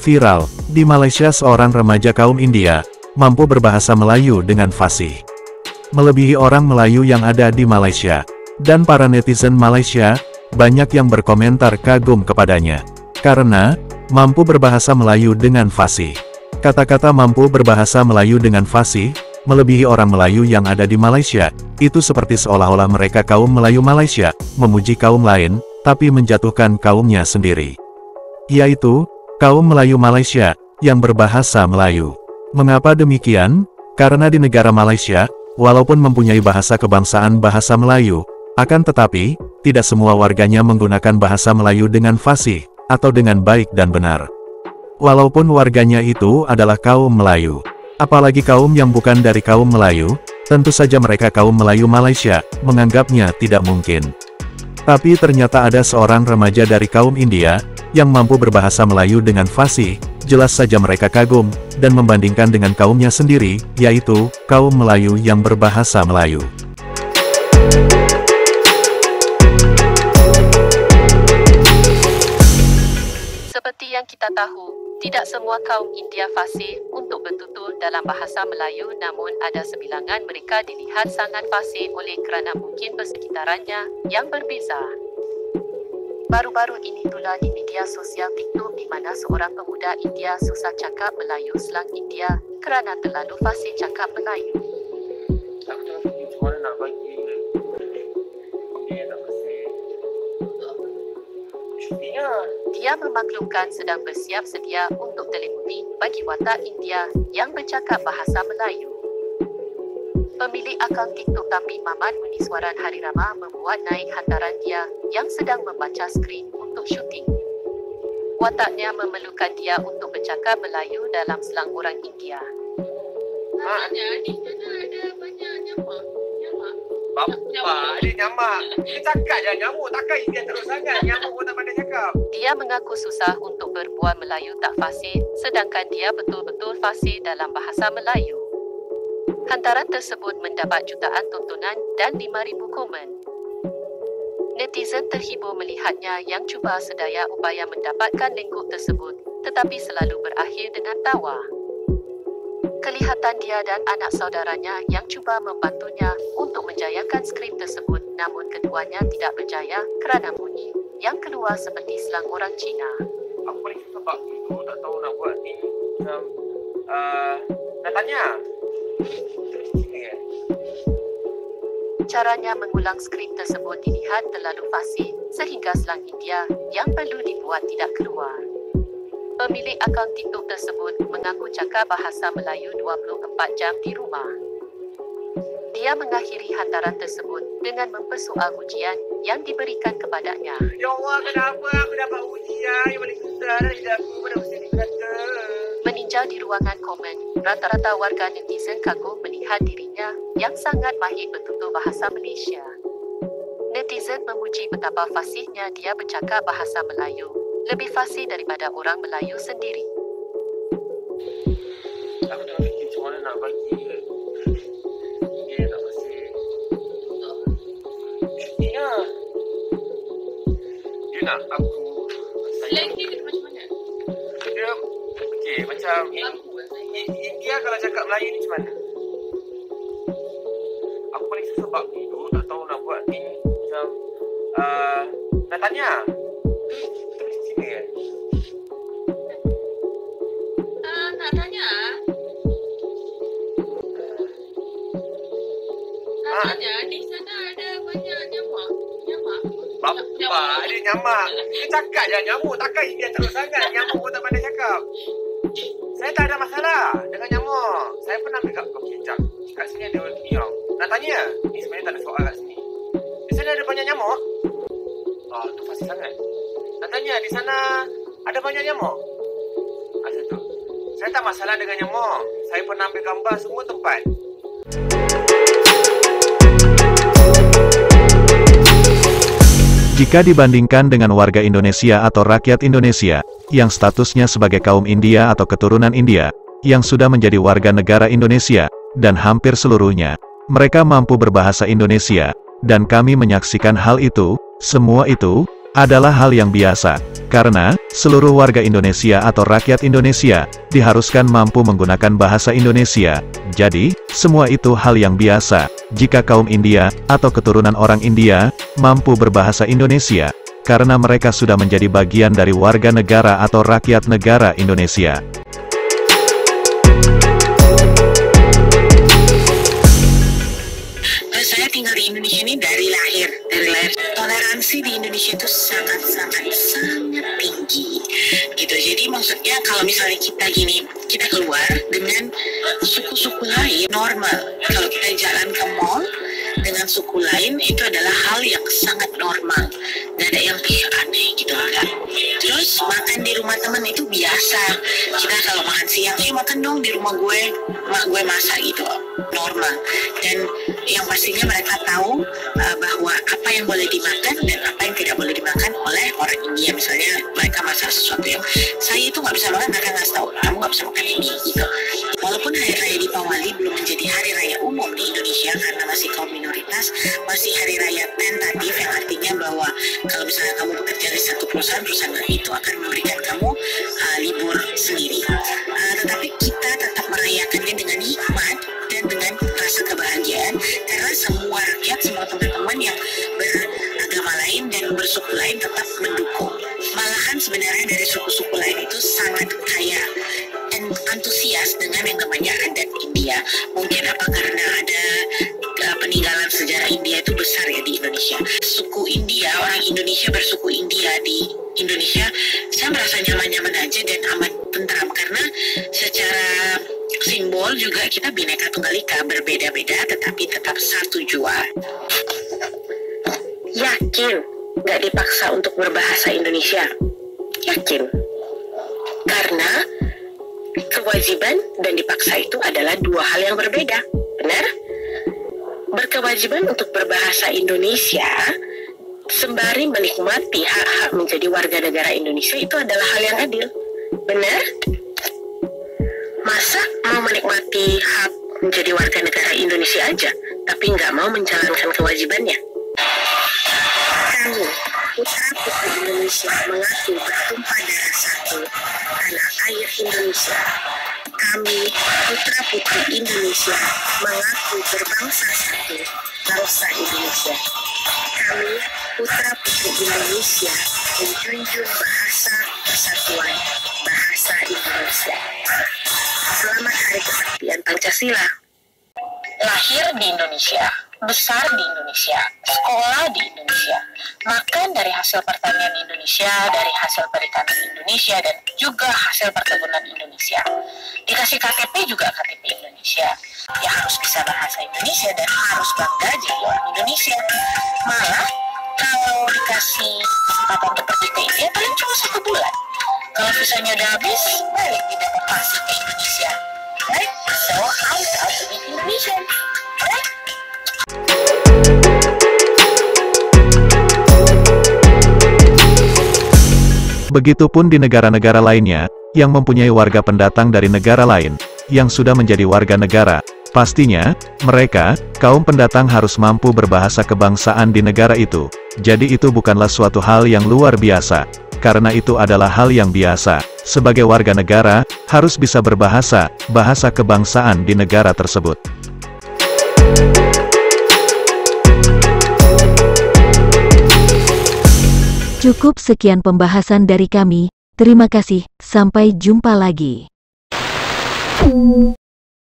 Viral, di Malaysia seorang remaja kaum India, mampu berbahasa Melayu dengan fasih. Melebihi orang Melayu yang ada di Malaysia. Dan para netizen Malaysia, banyak yang berkomentar kagum kepadanya. Karena, mampu berbahasa Melayu dengan fasih. Kata-kata mampu berbahasa Melayu dengan fasih, melebihi orang Melayu yang ada di Malaysia, itu seperti seolah-olah mereka kaum Melayu Malaysia, memuji kaum lain, tapi menjatuhkan kaumnya sendiri. Yaitu, kaum Melayu Malaysia, yang berbahasa Melayu. Mengapa demikian? Karena di negara Malaysia, walaupun mempunyai bahasa kebangsaan bahasa Melayu, akan tetapi, tidak semua warganya menggunakan bahasa Melayu dengan fasih, atau dengan baik dan benar. Walaupun warganya itu adalah kaum Melayu. Apalagi kaum yang bukan dari kaum Melayu, tentu saja mereka kaum Melayu Malaysia, menganggapnya tidak mungkin. Tapi ternyata ada seorang remaja dari kaum India, yang mampu berbahasa Melayu dengan fasih, jelas saja mereka kagum, dan membandingkan dengan kaumnya sendiri, yaitu, kaum Melayu yang berbahasa Melayu. Seperti yang kita tahu, tidak semua kaum India fasih untuk bertutur dalam bahasa Melayu, namun ada sebilangan mereka dilihat sangat fasih oleh kerana mungkin persekitarannya yang berbeza. Baru-baru ini pula di media sosial TikTok di mana seorang pemuda India susah cakap Melayu slang India kerana terlalu fasih cakap Melayu. Aku tengah fikir macam mana nak bagi dia nak kasih syutingnya. Dia memaklumkan sedang bersiap sedia untuk telemovie bagi watak India yang bercakap bahasa Melayu. Pemilik akaun TikTok Tapi Mamat Muniswaran Hari Rama membuat naik hantaran dia yang sedang membaca skrip untuk syuting. Wataknya memerlukan dia untuk bercakap Melayu dalam slang orang India. Maknanya di sana ada banyak nyamak. Bapa, dia nyamak. Dia cakap je nyamuk, takkan India terus sangat. Nyamuk pun tak pandai cakap. Dia mengaku susah untuk berbual Melayu tak fasih, sedangkan dia betul-betul fasih dalam bahasa Melayu. Hantaran tersebut mendapat jutaan tontonan dan 5,000 komen. Netizen terhibur melihatnya yang cuba sedaya upaya mendapatkan lenggok tersebut, tetapi selalu berakhir dengan tawa. Kelihatan dia dan anak saudaranya yang cuba membantunya untuk menjayakan skrip tersebut, namun keduanya tidak berjaya kerana bunyi yang keluar seperti slang orang Cina. Aku paling suka sebab itu tak tahu nak buat ni macam nak tanya. Caranya mengulang skrip tersebut dilihat terlalu fasih sehingga slang India yang perlu dibuat tidak keluar. Pemilik akaun TikTok tersebut mengaku cakap bahasa Melayu 24 jam di rumah. Dia mengakhiri hantaran tersebut dengan mempersoal ujian yang diberikan kepadanya. Ya Allah, kenapa aku dapat ujian yang paling susah dan tidak aku pada usia ni kata. Meninjau di ruangan komen, rata-rata warga netizen kagum melihat dirinya yang sangat mahir bertutur bahasa Malaysia. Netizen memuji betapa fasihnya dia bercakap bahasa Melayu, lebih fasih daripada orang Melayu sendiri. Aku tengah fikir macam mana nak bagi dia nak kasih syutingnya. Dia nak aku Slang dia kata macam mana? dia okey macam India kalau cakap Melayu ni macam mana? Aku paling susah sebab itu tak tahu nak buat ni macam nak tanya. Tulis sini kan? Nak tanya? Nak tanya, di sana ada banyak nyamak. Bapa, dia nyamak. Dia cakap je nyamuk, takkan India terus sangat. Nyamuk pun tak pandai cakap. Saya tak ada masalah dengan nyamuk. Saya pernah ambil kat kopi kicap. Kat sini ada niang. Nak tanya? Ni sebenarnya tak ada soal kat sini. Di sana ada banyak nyamuk? Tu fasih sangat. Nak tanya, di sana ada banyak nyamuk? Macam tu. Saya tak masalah dengan nyamuk. Saya pernah ambil gambar semua tempat. Jika dibandingkan dengan warga Indonesia atau rakyat Indonesia, yang statusnya sebagai kaum India atau keturunan India, yang sudah menjadi warga negara Indonesia, dan hampir seluruhnya, mereka mampu berbahasa Indonesia, dan kami menyaksikan hal itu, semua itu, adalah hal yang biasa, karena seluruh warga Indonesia atau rakyat Indonesia diharuskan mampu menggunakan bahasa Indonesia. Jadi, semua itu hal yang biasa jika kaum India atau keturunan orang India mampu berbahasa Indonesia, karena mereka sudah menjadi bagian dari warga negara atau rakyat negara Indonesia. Saya tinggal di Indonesia ini dari lahir. Toleransi di Indonesia itu sangat tinggi gitu. Jadi maksudnya kalau misalnya kita keluar dengan suku-suku lain normal. Kalau kita jalan ke mall dengan suku lain itu adalah hal yang sangat normal. Gak ada yang aneh gitu kan. Terus makan di rumah teman itu biasa. Kita kalau makan siang, makan dong di rumah gue, mak gue masak gitu, normal. Dan yang pastinya mereka tahu bahwa apa yang boleh dimakan dan apa yang tidak boleh dimakan oleh orang India. Misalnya mereka masak sesuatu yang saya itu nggak bisa makan, mereka nggak tahu kamu nggak bisa makan ini gitu. Walaupun hari raya Dipawali belum menjadi hari raya umum di Indonesia karena masih kaum minoritas, masih hari raya tentatif yang artinya bahwa kalau misalnya kamu bekerja di satu perusahaan itu akan memberikan kamu libur sendiri. Tetapi kita tetap merayakannya dengan hikmat dan dengan rasa kebahagiaan karena semua rakyat, semua teman-teman yang beragama lain dan bersuku lain tetap mendukung. Malahan sebenarnya dari suku-suku lain itu sangat kaya dan antusias dengan yang namanya adat India. Mungkin apa karena ada peninggalan sejarah India itu besar ya di Indonesia. Suku India, orang Indonesia bersuku India di Indonesia, saya merasa nyaman-nyaman aja dan amat tentram karena secara simbol juga kita Bhinneka Tunggal Ika, berbeda-beda tetapi tetap satu jua. Yakin gak dipaksa untuk berbahasa Indonesia? Yakin. Karena kewajiban dan dipaksa itu adalah dua hal yang berbeda. Benar? Berkewajiban untuk berbahasa Indonesia sembari menikmati hak-hak menjadi warga negara Indonesia itu adalah hal yang adil. Benar? Masa mau menikmati hak menjadi warga negara Indonesia aja, tapi nggak mau menjalankan kewajibannya? Kami, putra-putri Indonesia, mengaku bertumpah darah satu tanah air Indonesia. Kami, putra-putri Indonesia, mengaku berbangsa satu, bangsa Indonesia. Kami, putra-putri Indonesia, menjunjung bahasa persatuan, bahasa Indonesia. Selamat Hari Kesaktian Pancasila. Lahir di Indonesia, besar di Indonesia, sekolah di Indonesia, makan dari hasil pertanian Indonesia, dari hasil perikanan Indonesia, dan juga hasil perkebunan Indonesia. Dikasih KTP juga KTP Indonesia. Ya harus bisa bahasa Indonesia dan harus bangga jadi orang Indonesia. Malah kalau dikasih kesempatan untuk pergi ke India paling cuma 1 bulan. Kalau visanya udah habis, balik dideportasi ke Indonesia. Right? So I'm proud to be Indonesian. Right? Begitupun di negara-negara lainnya, yang mempunyai warga pendatang dari negara lain, yang sudah menjadi warga negara. Pastinya, mereka, kaum pendatang harus mampu berbahasa kebangsaan di negara itu. Jadi itu bukanlah suatu hal yang luar biasa. Karena itu adalah hal yang biasa. Sebagai warga negara, harus bisa berbahasa, bahasa kebangsaan di negara tersebut. Cukup sekian pembahasan dari kami. Terima kasih, sampai jumpa lagi.